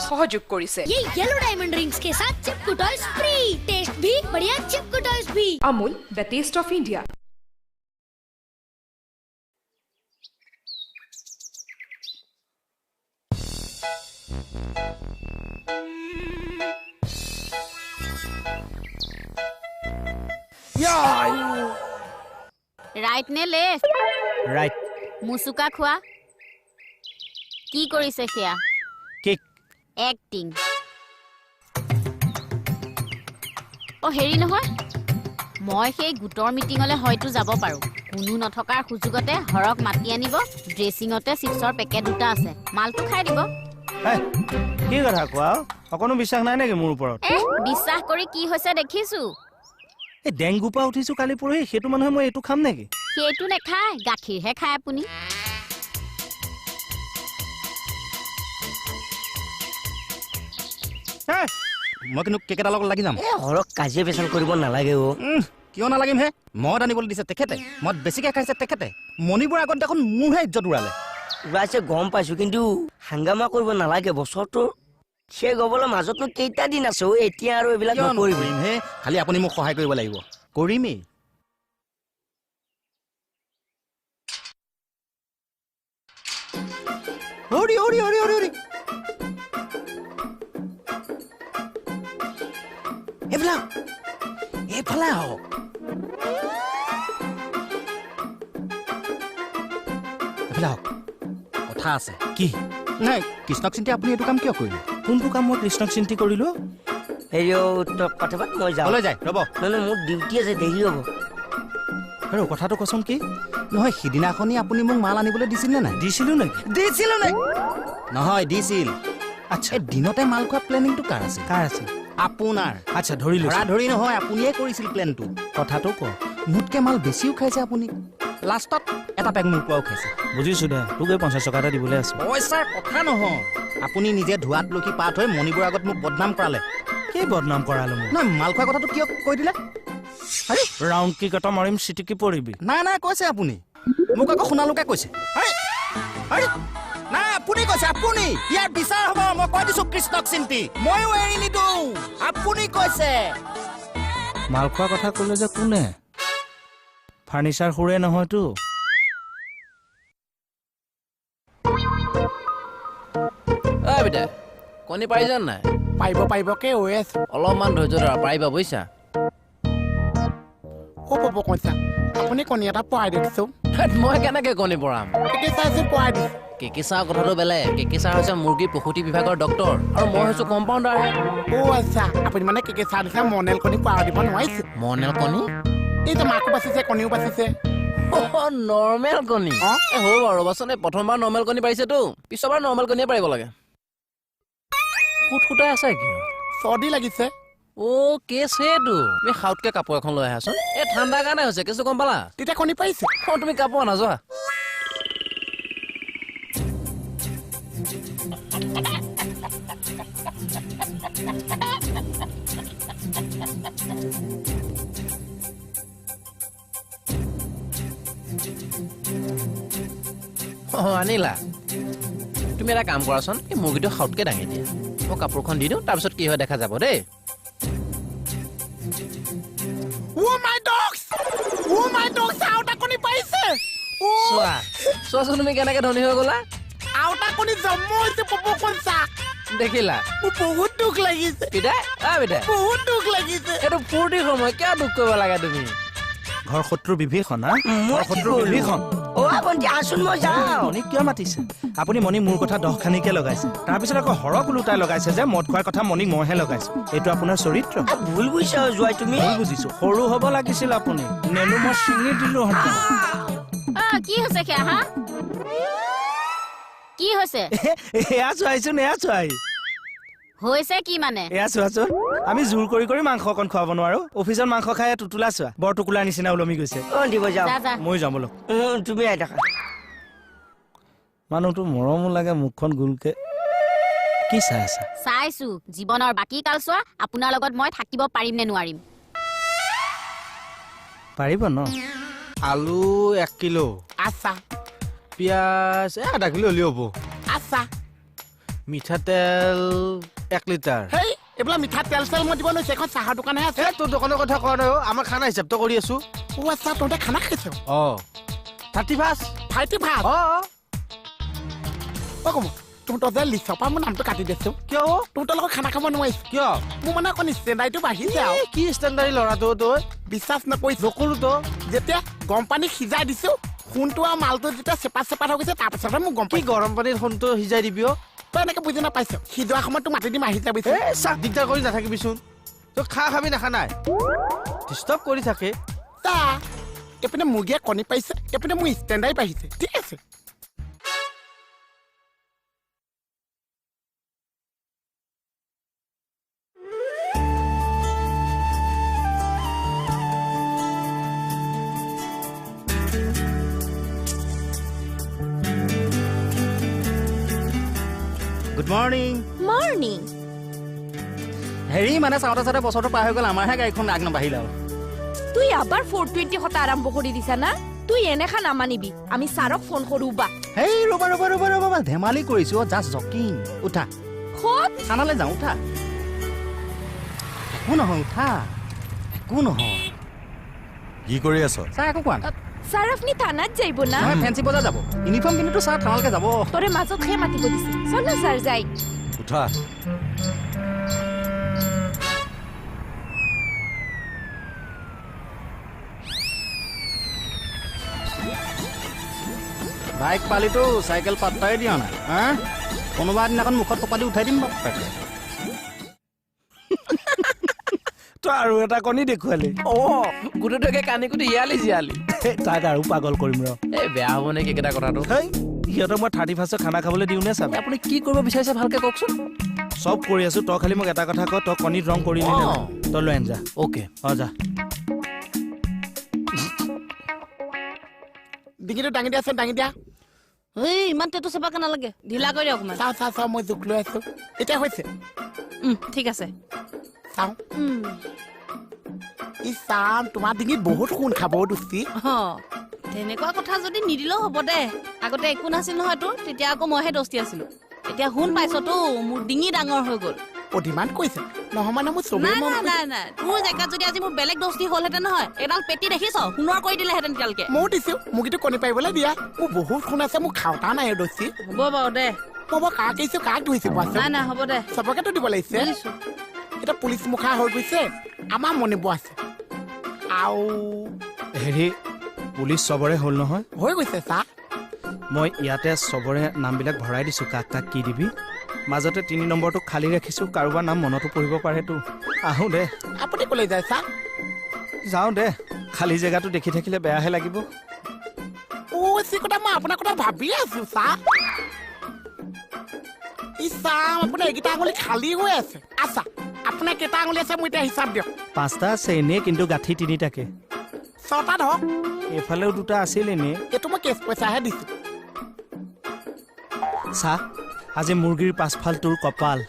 सहयोग কৰিছে। ये येलो डायमंड रिंग्स के साथ चिपकू टॉयज फ्री, टेस्ट भी बढ़िया चिपकू टॉयज भी। Amul the taste of India. Right ने लेफ्ट? राइट। मुसुका खुआ কি কৰিছে সেয়া? কিক। এক্টিং। ও হেৰি নহয়, মই সেই গোটৰ মিটিঙলৈ হয়তো যাব পাৰো। কোনো নথকাৰ সুযোগতে হৰক মাতি আনিব। ড্ৰেছিঙতে চিপছৰ পেকেট দুটা আছে, মালটো খাই দিব। কি কথা কোৱা? অকনো বিশ্বাস নাই নেকি মোৰ ওপৰত? বিশ্বাস কৰি কি হৈছে দেখিছো। এই ডেংগু পা উঠিছো কালি পৰহি, সেইটো মানুহে মই এইটো খাম নেকি? সেইটো নেখায়, গাখীৰহে খায় আপুনি। মই কিন্তু কেক এটা লগত লাগি যাম। হৰক কাজিয়া পেচাল কৰিব নালাগে অ। কিয় নালাগিম হে? মদ আনিবলৈ দিছে তেখেতে, মদ বেছিকে খাইছে তেখেতে। মণিপুৰ আগত দেখোন মোৰহে ইজ্জত উৰালে। উৰাইছে গম পাইছো, কিন্তু হাংগামা কৰিব নালাগে। বছৰটো শেষ হ'বলৈ মাজতনো কেইটা দিন আছে অ। এতিয়া আৰু এইবিলাক নকৰিম হে। খালি আপুনি মোক সহায় কৰিব লাগিব। কৰিমেই। হৰি হৰি হৰি হৰি হৰি এইফালে আহক। কথা আছে। কি? নাই কৃষ্ণক চিন্তি আপুনি এইটো কাম কিয় কৰিলে? কোনটো কাম মই কৃষ্ণক চিন্তি কৰিলো? হেৰি কথা পাত, মই যাওঁ। যায় ৰ'ব। নহয় মোৰ ডিউটি আছে, দেৰি হ'ব। আৰু কথাটো কচোন কি? নহয় সিদিনাখনি আপুনি মোক মাল আনিবলৈ দিছিল নে নাই? দিছিলো নেকি? দিছিলো নাই? নহয় দিছিল। আচ্ছা, দিনতে মাল খোৱা প্লেনিংটো কাৰ আছিল? কাৰ আছিল? আপোনাৰ। আচ্ছা ধৰিলো। ধৰি নহয়, আপুনিয়ে কৰিছিল প্লেনটো। কথাটো ক। মোতকে মাল বেছিও খাইছে আপুনি। লাষ্টত এটা পেক মোৰ পৰাও খাইছে। বুজিছো দে, তোক 50 টকা এটা দিবলৈ আছে। পইচাৰ কথা নহয়, আপুনি নিজে ধোৱাত লক্ষী পাত হৈ মণিপুৰৰ আগত মোক বদনাম কৰালে। কি বদনাম কৰালো মোক? নহয় মাল খোৱা কথাটো কিয় কৈ দিলে? ৰাউণ্ড কিক এটা মাৰিম, চিটিকি পৰিবি। নাই কৈছে আপুনি, মোক আকৌ শুনালোকে কৈছে। নাই আপুনি কৈছে, আপুনি। ইয়াৰ বিচাৰ হ'ব, মই কৈ দিছো কৃষ্ণক চিন্তি। ময়ো এৰি নিদিওঁ, আপুনি কৈছে। মাল খোৱা কথা ক'লে যে কোনে? ফাৰ্নিচাৰ সুৰে নহয়তো। বিদা কণী পাৰিছা নাই? পাৰিবকে হৈ আছে। অলপমান ধৈৰ্য ধৰা, পাৰিবা বুজিছা? পাব কৈছা আপুনি কণী এটা পৰাই দিছো। মই কেনেকে কণী পৰাম? পৰাই দিছো। কেকিচাৰ কথাটো বেলেগ। কেকিচাৰ হৈছে মুৰ্গী প্ৰসূতি বিভাগৰ ডক্তৰ, আৰু মই হৈছো কম্পাউণ্ডাৰ। আচ্ছা, আপুনি মানে কেকিচাৰ দিছা মনেল কণী পৰাই দিব নোৱাৰিছে? মনেল কণী? এই যে মাকো বাচিছে, কণীও বাচিছে। নৰ্মেল কণী? হ'ব বাৰু ৰ'বাচোন, প্ৰথমবাৰ নৰ্মেল কণী পাৰিছেতো, পিছৰবাৰ নৰ্মেল কণীয়ে পাৰিব লাগে। ফুটাই আছে কি? চৰ্দি লাগিছে। কেছ সেইটো। তুমি সাউতকে কাপোৰ এখন লৈ আহাচোন। এই ঠাণ্ডাৰ কাৰণে হৈছে, কেছটো গম পালা? তেতিয়া কণী পাৰিছে। তুমি কাপোৰ নাযোৱা। আনিলা? তুমি এটা কাম কৰাচোন, এই মুৰ্গীটো সাউতকে দাঙি দিয়া। মই কাপোৰখন দি দিওঁ, তাৰপিছত কি হয় দেখা যাব দেই। চোৱাচোন তুমি কেনেকে ধনী হৈ গলা। দেখিলা? বহুত দুখ লাগিছে। বহুত দুখ লাগিছে। এইটো ফূৰ্তিৰ সময়, কিয় দুখ কৰিব লাগে তুমি? ঘৰ শত্ৰু বিভীষণ। মণিক কিয় মাতিছে? আপুনি মণি মোৰ কথা 10 খানিকে লগাইছে, তাৰপিছত আকৌ হৰক ওলোটাই লগাইছে যে মদ খোৱাৰ কথা মণিক মইহে লগাইছো। এইটো আপোনাৰ চৰিত্ৰ। ভুল বুজিছা যোৱাই তুমি। ভুল বুজিছো। সৰু হ'ব লাগিছিল আপুনি। নেলু মই চিঙি দিলো। কি হৈছে সেয়া? হা কি হৈছে? এয়া চোৱাইচোন, এয়া চোৱাই। হৈছে কি মানে? এয়া চোৱাচোন, আমি জোৰ কৰি মাংস অকণ খুৱাব নোৱাৰো। অফিচত মাংস খাই টুটুলা চোৱা, বৰ টুকুলাৰ নিচিনা ওলমি গৈছে। দিব যাওঁ। মই যাম বোলো। তুমি আহি থাকা। মানুহটো মৰমো লাগে, মুখখন গোলকে। কি চাই আছা? চাইছো জীৱনৰ বাকী কাল চোৱা, আপোনাৰ লগত মই থাকিব পাৰিম নে নোৱাৰিম? পাৰিব ন? আলু 1 কিলো। আচ্ছা। পিয়াজ 1/2 কিলো হ'লেও হ'ব। আচ্ছা। মিঠাতেল 1 লিটাৰ হেই এইবিলাক মিঠা তেল চেল মই দিব নোৱাৰিছো এখন চাহৰ দোকানহে আছে তোৰ দোকানৰ কথা কোৱা নাই আমাৰ খানা হিচাপটো কৰি আছো অ আচ্ছা তহঁতে খানা খাইছ 35 ভাইটি ভাত অ কম তহঁতৰ যে লিষ্টৰ পৰা মোৰ নামটো কাটি দিছো কিয় তহঁতৰ লগত খানা খাব নোৱাৰিছো কিয় মোৰ মানে অকণ ষ্টেণ্ডাৰ্ডটো বাঢ়িছে আৰু কি ষ্টেণ্ডাৰ্ডি ল'ৰাটো তই বিশ্বাস নকৰিছো নকৰো তো যেতিয়া গৰম পানী সিজাই দিছো সোণটো আৰু মালটো যেতিয়া চেপা হৈ গৈছে তাৰপিছতহে মোক গম কি পাইছো গৰম পানীত সোণটো সিজাই দিবি তই এনেকে বুজি নাপাইছ সিজোৱা সময়ত তোক মাতি দিম আহি যাবি চাক দিগদাৰ কৰি নাথাকিবিচোন তই খাবি নাখানাই ডিষ্টাৰ্ব কৰি থাকে এইপিনে মুৰ্গীয়ে কণী পাইছে এইপিনে মোৰ ষ্টেণ্ডাৰ্ড বাঢ়িছে ঠিক আছে গুড মৰ্ণিং মৰ্ণিং হেৰি মানে চাওঁতে চাওঁতে বছৰটো পাৰ হৈ গ'ল আমাৰহে গাড়ীখন আগ নাবাঢ়িলে আৰু তুই আবাৰ 420 হতা আৰম্ভ কৰি দিছা না তুই এনেখা নামানিবি আমি ছাৰক ফোন কৰো বা হেই ৰবা ধেমালি কৰিছো জাষ্ট জকিং উঠা খত থানালৈ যাওঁ উঠা একো নহয় উঠা একো নহয় কি কৰি আছ ছাৰ একো কোৱা নাই ছাৰ আপনি থানাত যাইব না নহয় ফেঞ্চি বজাৰ যাব ইউনিফৰ্ম পিন্ধিতো ছাৰ থানালৈকে যাব তোৰে মাজত খে মাতিব দিছে চল না ছাৰ যাই উঠা বাইক পালিতো চাইকেল পাত্তাই দিয়া নাই হা কোনোবা দিনাখন মুখত পপালি উঠাই দিম বাপ্পাকে তই আৰু এটা কণী দেখুৱালি গোটেইটোকে কানি কুটি ইয়ালি জিয়ালি তাক আৰু পাগল কৰিম ৰ এই বেয়া হ'ব নেকি একেটা কথাটো হেই সিহঁতক মই 31ত খানা খাবলৈ দিওঁ নে চাবি আপুনি কি কৰিব বিচাৰিছে ভালকে কওকচোন চব কৰি আছো তই খালি মোক এটা কথা ক তই কণীত ৰং কৰিলি নে নাই? তই লৈ আন যা অ'কে যা ডিঙিটো দাঙি দিয়াচোন দাঙি দিয়া ইমান তেটো চেপাকে নালাগে ঢিলা কৰি দিয়ক অকমান চাওঁ মই জোখ লৈ আছো এতিয়া হৈছে ঠিক আছে চাওঁ ই চাম তোমাৰ ডিঙিত বহুত সোণ খাব দুষ্টি তেনেকুৱা কথা যদি নিদিলেও হ'ব দে আগতে একো নাছিল নহয় তোৰ তেতিয়া আকৌ মইহে দস্তি আছিলো এতিয়া শুন পাইছতো মোৰ ডিঙি ডাঙৰ হৈ গ'ল অধিমান কৈছে নহয় মানে মোৰ চবেই নাই তোৰ জেগাত যদি আজি মোৰ বেলেগ দস্তি হ'লহেঁতেন নহয় এডাল পেটি দেখিছ সোণৰ কৰি দিলেহেঁতেন তেতিয়ালৈকে ময়ো দিছো মুগীটো কণী পাৰিবলৈ দিয়া মোৰ বহুত সোণ আছে মোক খাওঁতা নাই দস্তি হ'ব বাৰু দে মই বৰ কাক আহিছো কাক ধৰিছো নাই হ'ব দে চবকেতো দিব লাগিছে এতিয়া পুলিচ মুখা হৈ গৈছে আমাৰ মনিব আছে আৰু হেৰি পুলিচ চবৰে হ'ল নহয় হৈ গৈছে চাহ মই ইয়াতে চবৰে নামবিলাক ভৰাই দিছো কাক কাক কি দিবি মাজতে 3 নম্বৰটো খালী ৰাখিছো কাৰোবাৰ নাম মনতো পৰিব পাৰেতো আহো দে আপুনি ক'লৈ যায় চাহ যাওঁ দে খালী জেগাটো দেখি থাকিলে বেয়াহে লাগিব কথা মই আপোনাৰ কথা ভাবি আছো চাহ ই চাম আপোনাৰ এইকেইটা আঙুলি খালী হৈ আছে আচ্ছা আপোনাৰ কেইটা আঙুলি আছে মই এতিয়া হিচাপ দিয়ক 5টা আছে এনেই কিন্তু গাঁঠি 3টাকে 6টা ধৰক এইফালেও 2টা আছিল এনেই এইটো মই কেছ পইচাহে দিছো চাহ আজি মুৰ্গীৰ পাছফাল তোৰ কপাল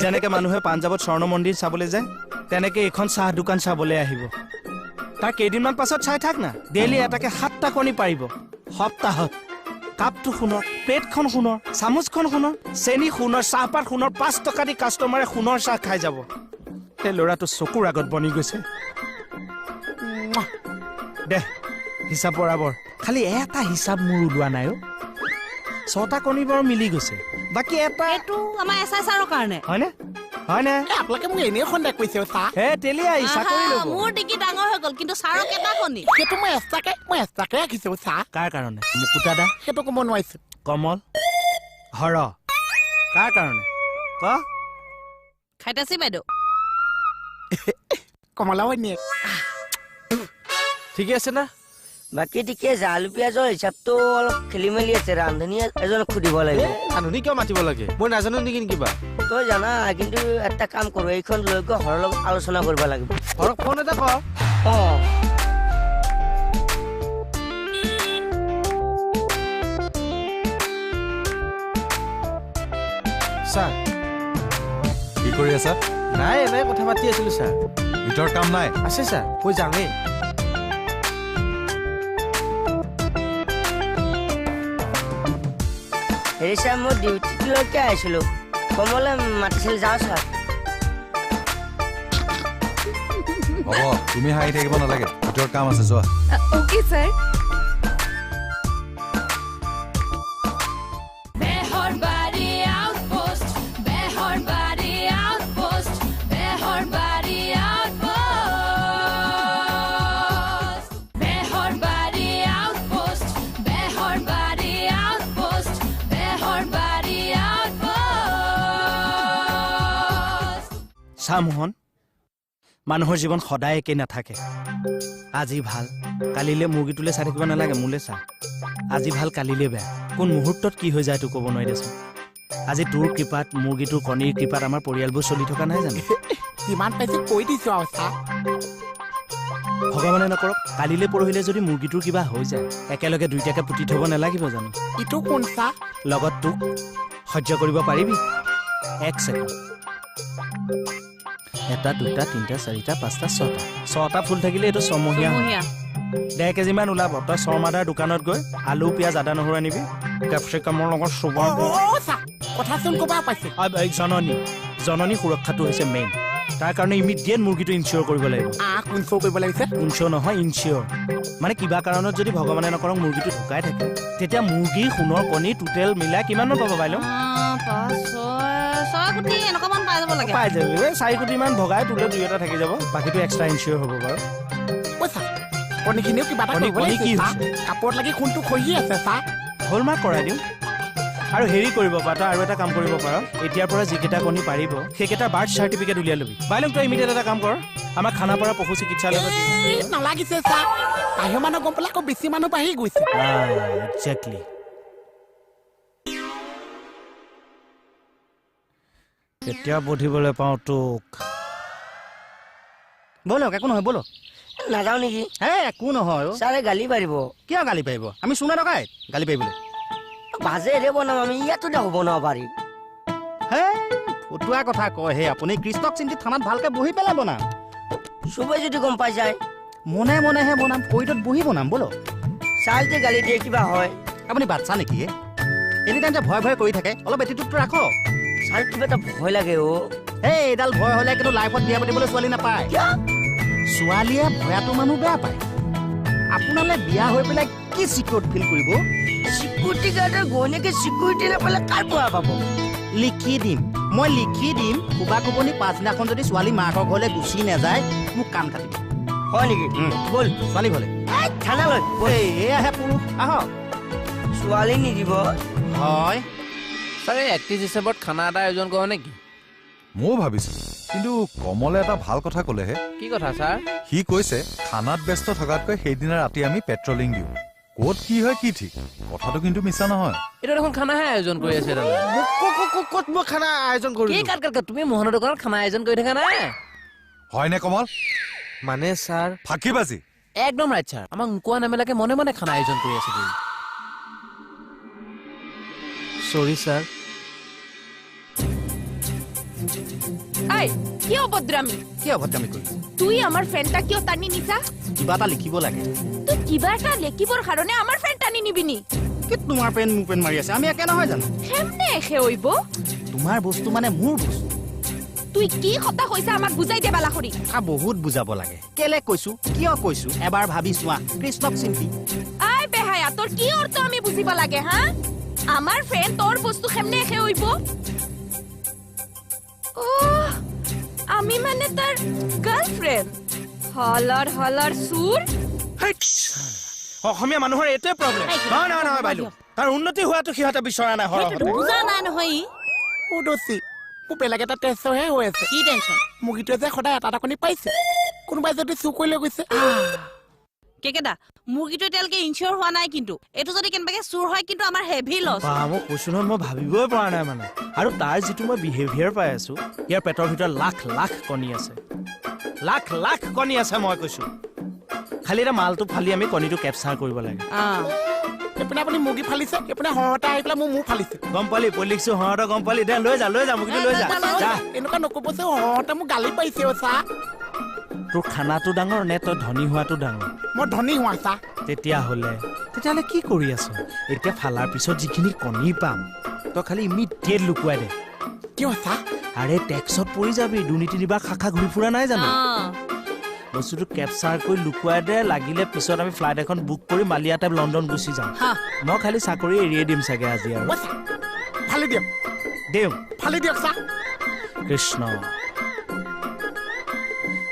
যেনেকে মানুহে পাঞ্জাৱত স্বৰ্ণ মন্দিৰ চাবলৈ যায় তেনেকে এখন চাহ দোকান চাবলৈ আহিব তাৰ কেইদিনমান পাছত চাই থাক না ডেইলি এটাকে 7টা কণী পাৰিব সপ্তাহত কাপটো সোণৰ প্লেটখন সোণৰ চামুচখন সোণৰ চেনি সোণৰ চাহপাত সোণৰ 5 টকা দি কাষ্টমাৰে সোণৰ চাহ খাই যাব সেই ল'ৰাটো চকুৰ আগত বনি গৈছে দে হিচাপ বৰাবৰ খালি এটা হিচাপ মোৰ ওলোৱা নাই 6টা কণী বাৰু মিলি গৈছে বাকী এটা এইটো আমাৰ এছআই ছাৰৰ কাৰণে হয়নে আপোনালোকে মোক এনেই সন্দেহ কৰিছে চাহ তেলি আহি চাকৰি ল'ব মোৰ ডিঙি ডাঙৰ হৈ গ'ল কিন্তু ছাৰক এটা কণী সেইটো মই এক্সট্ৰাকে ৰাখিছো চাহ কাৰ কাৰণে মুকুতা দা সেইটো ক'ব নোৱাৰিছো কমল হৰ কাৰ কাৰণে ক খাইতাছি বাইদেউ কমলা বনীয়ে ঠিকে আছে না বাকী ঠিকে আছে আলু পিঁয়াজৰ হিচাপটো অলপ খেলি মেলি আছে ৰান্ধনী এজনক সুধিব লাগিব ৰান্ধনী কিয় মাতিব লাগে মই নাজানো নেকি কিবা তই জানা কিন্তু এটা কাম কৰো এইখন লৈ গৈ হৰৰ লগত আলোচনা কৰিব লাগিব হৰক ফোন এটা কৰ ছাৰ কি কৰি আছা নাই এনেই কথা পাতি আছিলো ছাৰ ভিতৰত কাম নাই আছে ছাৰ মই যাওঁৱেই হেৰি ছাৰ মই ডিউটিলৈকে আহিছিলো কমলে মাতিছিল যাওঁ ছাৰ হ'ব তুমি হাঁহি থাকিব নালাগে ভিতৰত কাম আছে যোৱা ওকে স্যাৰ চা মোহন মানুহৰ জীৱন সদায় একে নাথাকে আজি ভাল কালিলে মুৰ্গীটোলে চাই থাকিব নালাগে মোলে চা আজি ভাল কালিলে বেয়া কোন মুহূৰ্তত কি হৈ যায় তো ক'ব নোৱাৰি দেচোন আজি তোৰ কৃপাত মুৰ্গীটোৰ কণীৰ কৃপাত আমাৰ পৰিয়ালবোৰ চলি থকা নাই জানো যিমান পাইছে কৈ দিছো আৰু চা ভগৱানে নকৰক কালিলে পৰহিলে যদি মুৰ্গীটোৰ কিবা হৈ যায় একেলগে দুইটাকে পুতি থব নালাগিব জানো ইটো কোন চা লগত তোক সহ্য কৰিব পাৰিবি এক ছেকেণ্ড এটা দুটা তিনিটা চাৰিটা পাঁচটা ছটা ফুল থাকিলে এইটো ছমহীয়া 10 কেজিমান ওলাব তই শৰ্মাদাৰ দোকানত গৈ আলু পিঁয়াজ আদা নহৰু আনিবি কেপচিকামৰ লগত চুবাৰ কথা চোন ক'বা পাইছে জননী সুৰক্ষাটো হৈছে মেইন তাৰ কাৰণে ইমিডিয়েট মুৰ্গীটো ইনচিয়ৰ কৰিব লাগিব কোনচো কৰিব লাগিছে কোনচো নহয় ইনচিয়ৰ মানে কিবা কাৰণত যদি ভগৱানে নকৰক মুৰ্গীটো ঢুকাই থাকে তেতিয়া মুৰ্গী সোণৰ কণী টোটেল মিলাই কিমানমান পাব বাইল 6 কোটি এনেকুৱামান পাই যাব লাগে পাই যাবি 4 কোটিমান ভগাই তোলে দুই এটা থাকি যাব বাকীটো এক্সট্ৰা ইনচিয়ৰ হ'ব বাৰু কণীখিনিও কিবা এটা কৰিব লাগিছে কাপোৰত লাগি কোনটো খহি আছে চা হলমাৰ্ক কৰাই দিওঁ আৰু হেৰি কৰিব পাৰ তই আৰু এটা কাম কৰিব পাৰ এতিয়াৰ পৰা যিকেইটা কণী পাৰিব সেইকেইটা বাৰ্থ চাৰ্টিফিকেট উলিয়াই ল'বি বাইলক তই ইমিডিয়েট এটা কাম কৰ আমাৰ খানাপাৰা পশু চিকিৎসালয়ত নালাগিছে চা বাহিৰ মানুহ গম পালে আকৌ বেছি মানুহ বাঢ়ি গৈছে একজেক্টলি কেতিয়া বধিবলৈ পাওঁ তোক বলক একো নহয় বলক নাযাওঁ নেকি হে একো নহয় ছাৰে গালি পাৰিব কিয় গালি পাৰিব আমি চুনা টকাই গালি পাৰিবলৈ ভাজেৰে বনাম আমি ইয়াতো দে হ'ব ন পাৰি হে ফটুৱা কথা কয় হে আপুনি কৃষ্ণক চিন্তি থানাত ভালকে বহি পেলাই বনাম চবেই যদি গম পাই যায় মনে মনেহে বনাম কৈতত বহি বনাম বলক ছাৰ যে গালি দিয়ে কিবা হয় আপুনি বাচ্চা নেকি এনি টাইম যে ভয় ভয় কৰি থাকে অলপ এটিটিউডটো ৰাখক ছাৰ কিবা এটা ভয় লাগে এই এইডাল ভয় হ'লে কিন্তু লাইফত বিয়া পাতিবলৈ ছোৱালী নাপায় ছোৱালীয়ে ভয়াটো মানুহ বেয়া পায় আপোনালে বিয়া হৈ পেলাই কি চিকিউৰ ফিল কৰিব চিকিউৰিটি গাৰ্ডৰ ঘৈণীয়েকে চিকিউৰিটি নাপালে কাৰ পৰা পাব লিখি দিম মই লিখি দিম কোবা কোবনি পাছদিনাখন যদি ছোৱালী মাকৰ ঘৰলৈ গুচি নাযায় মোক কাণ কাটিব হয় নেকি ব'ল ছোৱালী ঘৰলৈ থানালৈ এয়াহে পুৰুষ আহক ছোৱালী নিদিব হয় ছাৰে 31 ডিচেম্বৰত খানা এটা আয়োজন কৰোঁ নেকি ময়ো ভাবিছোঁ কিন্তু কমলে এটা ভাল কথা ক'লেহে কি কথা ছাৰ সি কৈছে খানাত ব্যস্ত থকাতকৈ সেইদিনা ৰাতি আমি পেট্ৰলিং দিওঁ ক'ত কি হয় কি ঠিক কথাটো কিন্তু মিছা নহয় এইটো দেখোন খানাহে আয়োজন কৰি আছে ক'ত মই খানা আয়োজন কি কাট তুমি মোহনৰ দোকানত খানা আয়োজন কৰি থাকা নাই হয়নে কমল মানে ছাৰ ফাঁকিবাজি একদম ৰাইট ছাৰ আমাক নোকোৱা নেমেলাকে মনে মনে খানা আয়োজন কৰি আছে চৰি ছাৰ আই কি অভদ্ৰামি কি অভদ্ৰামি কৰিম তুই আমার ফ্রেন্ডটা কিয় টানি নিছা কিবা এটা লিখিব লাগে তুই কিবা এটা লেখিবৰ কাৰণে আমাৰ ফ্ৰেন্ড টানি নিবিনি কি তোমাৰ পেন মোৰ পেন মাৰি আছে আমি একে নহয় জানো হেমনে এখে হইব তোমাৰ বস্তু মানে মোৰ বস্তু তুই কি কথা কইছা আমাক বুজাই দে বালাখৰি বহুত বুজাব লাগে কেলে কৈছো কিয় কৈছো এবাৰ ভাবি চোৱা কৃষ্ণক চিন্তি আই বেহায়া তোর কি অর্থ আমি বুজিব লাগে হা আমার ফ্রেন্ড তোর বস্তু হেমনে এখে হইব ও আমি মানে তার গার্লফ্রেন্ড হলার সুর অসমীয়া মানুহৰ এইটোৱে প্ৰব্লেম নহয় বাইদেউ তাৰ উন্নতি হোৱাটো সিহঁতে বিচৰা নাই বুজা নাই নহয় দোষী মোৰ বেলেগ এটা টেনশ্যনহে হৈ আছে কি টেনশ্যন মুৰ্গীটোৱে যে সদায় এটা কণী পাইছে কোনোবাই যদি চুৰ কৰি লৈ গৈছে কেকেদা মুৰ্গীটো এতিয়ালৈকে ইনচিয়ৰ হোৱা নাই কিন্তু এইটো যদি কেনেবাকে চুৰ হয় কিন্তু আমাৰ হেভি লছ মই কৈছো নহয় মই ভাবিবই পৰা নাই মানে আৰু তাৰ যিটো মই বিহেভিয়াৰ পাই আছো ইয়াৰ পেটৰ ভিতৰত লাখ কণী আছে লাখ কণী আছে মই কৈছো খালি এটা মালটো ফালি আমি কণীটো কেপচাৰ কৰিব লাগে এইপিনে আপুনি মুৰ্গী ফালিছে এইপিনে হৰতে আহি পেলাই মোৰ ফালিছে গম পালি পলিক্সো হৰতে গম পালি দে লৈ যা মুৰ্গীটো লৈ যা এনেকুৱা নকব যে হৰতে মোক গালি পাৰিছে চা তোৰ খানাটো ডাঙৰ নে তই ধনী হোৱাটো ডাঙৰ মই ধনী হোৱা চা তেতিয়াহ'লে কি কৰি আছ এতিয়া ফালাৰ পিছত যিখিনি কণী পাম তই খালি ইমিডিয়েট লুকুৱাই দে কিয় চা আৰে টেক্সত পৰি যাবি দুৰ্নীতি নিবা খাখা ঘূৰি ফুৰা নাই জানো বস্তুটো কেপচাৰ কৰি লুকুৱাই দে লাগিলে পিছত আমি ফ্লাইট এখন বুক কৰি মালিয়া টাইপ লণ্ডন গুচি যাম মই খালি চাকৰি এৰিয়ে দিম চাগে আজি আৰু ফালি দিয়ক দিম ফালি দিয়ক চা কৃষ্ণ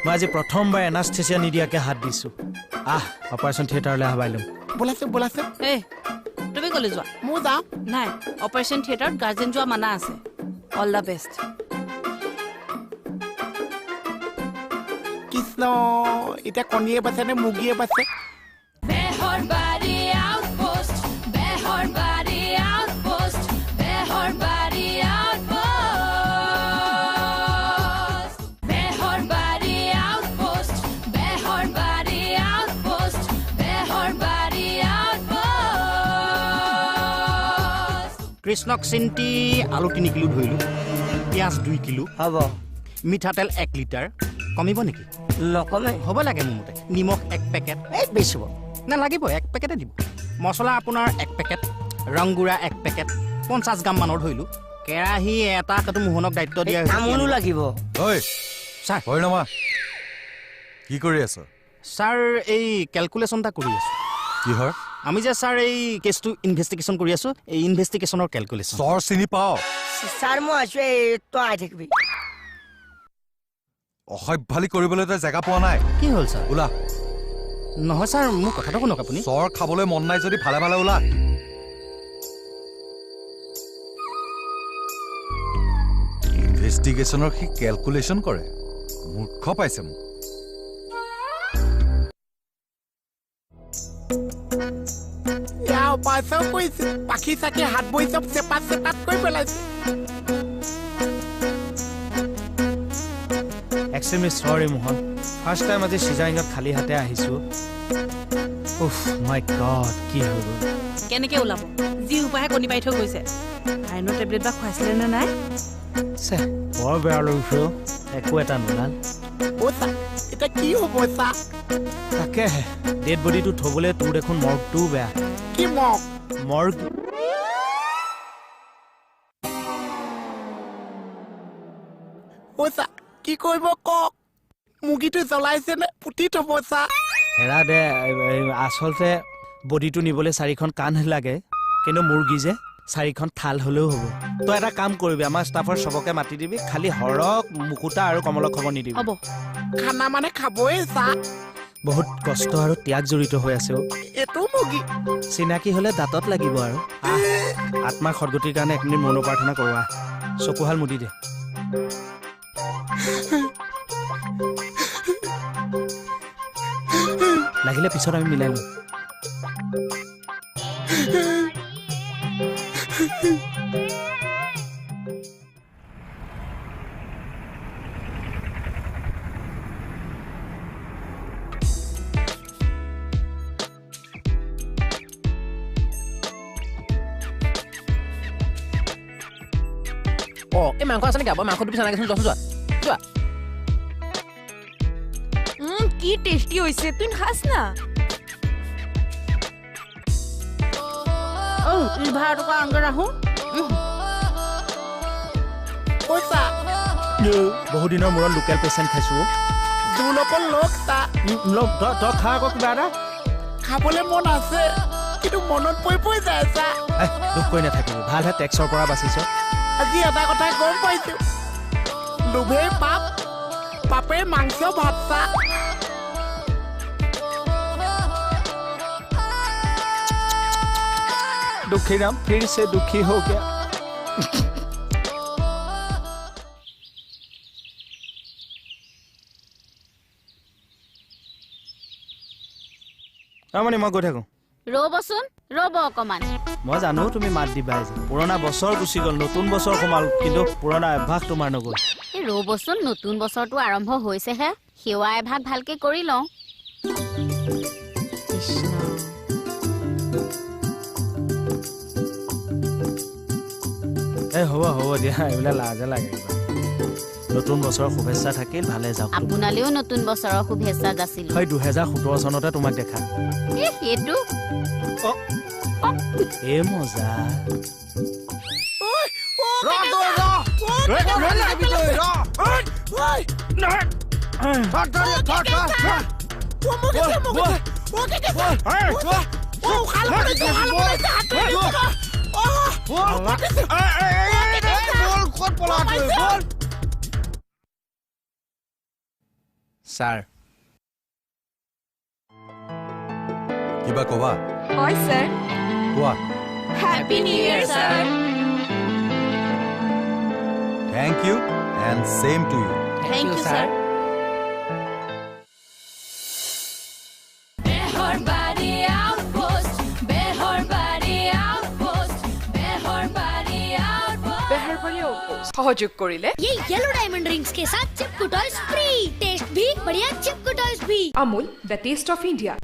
মই আজি প্ৰথমবাৰ এনাস্থেচিয়া নিদিয়াকে হাত দিছো অপাৰেশ্যন থিয়েটাৰলৈ আহবাই ল'ম বোলাছে এই তুমি কলে যোৱা মই যাওঁ নাই অপাৰেশ্যন থিয়েটাৰত গাৰ্জেন যোৱা মানা আছে অল দ্য বেষ্ট কৃষ্ণ এতিয়া কণীয়ে বাচে নে মুৰ্গীয়ে বাচে কৃষ্ণক চিন্তি আলু 3 কিলো ধৰিলোঁ পিঁয়াজ 2 কিলো হ'ব মিঠাতেল 1 লিটাৰ কমিব নেকি নকমে হ'ব লাগে মোৰ মতে নিমখ 1 পেকেট এই বেছি হ'ব নালাগিব 1 পেকেটে দিব মছলা আপোনাৰ 1 পেকেট ৰংগুৰা 1 পেকেট 50 গ্ৰাম মানৰ ধৰিলোঁ কেৰাহী এটা সেইটো মোহনক দায়িত্ব দিয়া তামোলো লাগিব ঐ ছাৰ হৰিণমা কি কৰি আছ ছাৰ এই কেলকুলেশ্যন এটা কৰি আছোঁ কিহৰ আমি যে ছাৰ এই কেছটো ইনভেষ্টিগেশ্যন কৰি আছোঁ এই ইনভেষ্টিগেশ্যনৰ কেলকুলেশ্যন চৰ চিনি পাওঁ ছাৰ মই আছো তই আহি থাকিবি অসভ্যালি কৰিবলৈ তই জেগা পোৱা নাই কি হ'ল ছাৰ ওলা নহয় ছাৰ মোৰ কথাটো শুনক আপুনি চৰ খাবলৈ মন নাই যদি ভালে ভালে ওলা ইনভেষ্টিগেশ্যনৰ সি কেলকুলেশ্যন কৰে মূৰ্খ পাইছে মোক অপাৰেশ্যন কৰিছে পাখি চাকি হাত বহি চব চেপাত কৰি পেলাইছে এক্সট্ৰিমলি চৰি মোহন ফাৰ্ষ্ট টাইম আজি চিজাৰিঙত খালী হাতে আহিছোঁ উফ মাই গড কি হৈ গ'ল কেনেকে ওলাব যি উপায়ে কণী পাৰি থৈ গৈছে আইনৰ টেবলেট বা খুৱাইছিলে নে নাই বৰ বেয়া লাগিছে একো এটা নোলাল এতিয়া কি হ'ব চা তাকেহে ডেড বডিটো থ'বলৈ তোৰ দেখোন মৰ্গটোও বেয়া কি মৰ্গ কি কৰিব কওক মুৰ্গীটো জ্বলাইছে নে পুতি থব চা হেৰা দে আচলতে বডিটো নিবলৈ 4খন কাণ লাগে কিন্তু মুৰ্গী যে 4খন থাল হ'লেও হ'ব তই এটা কাম কৰিবি আমাৰ ষ্টাফৰ চবকে মাতি দিবি খালি হৰক মুকুতা আৰু কমলক খবৰ নিদিবি হ'ব খানা মানে খাবই চা বহুত কষ্ট আৰু ত্যাগ জড়িত হৈ আছে এইটো মুৰ্গী চিনাকি হ'লে দাঁতত লাগিব আৰু আত্মাৰ সদগতিৰ কাৰণে এক মিনিট মনোপ্ৰাৰ্থনা কৰোৱা চকুহাল মুদি দে লাগিলে পিছত আমি মিলাই লম এই মাংস আছে নেকি মাংসটো পিছা নাগেচোন যোৱা যোৱা কি টেষ্টি হৈছে তুই খাস না লিভাৰ টকা আনগে ৰাখো বহু দিনৰ মূৰত লোকেল পেচেণ্ট খাইছো তই খা আকৌ কিবা এটা খাবলৈ মন আছে কিন্তু মনত পৰি যায় চা দুখ কৰি নাথাকিবি ভালহে টেক্সৰ পৰা বাচিছ আজি এটা কথা গম পাইছো লোভে পাপ পাপে মাংস ভাত চা दुखी राम फिर से दुखी हो गया আমনি মই গৈ থাকো ৰ'বচোন ৰ'ব অকমান মই জানো তুমি মাত দিবা পুৰণা বছৰ গুচি গ'ল নতুন বছৰ সোমাল কিন্তু পুৰণা অভ্যাস তোমাৰ নগ'ল ৰ'বচোন নতুন বছৰটো আৰম্ভ হৈছেহে সেৱা এভাগ ভালকে কৰি লওঁ হ'ব দিয়া এইবিলাক লাজে লাগে নতুন বছৰৰ শুভেচ্ছা থাকিল ভালে যাওক আপোনালৈও নতুন বছৰৰ শুভেচ্ছা যাচিল হয় 2017 চনতে তোমাক দেখা সেইটো এ মজা ছাৰ কিবা কবা হয় স্যাৰ কোৱা happy new year sir thank you and same to you thank you sir सहयोग करिले ये येलो डायमंड रिंग्स के साथ चिपकू टॉयज फ्री टेस्ट भी बढ़िया चिपकू टॉयज भी Amul the taste of India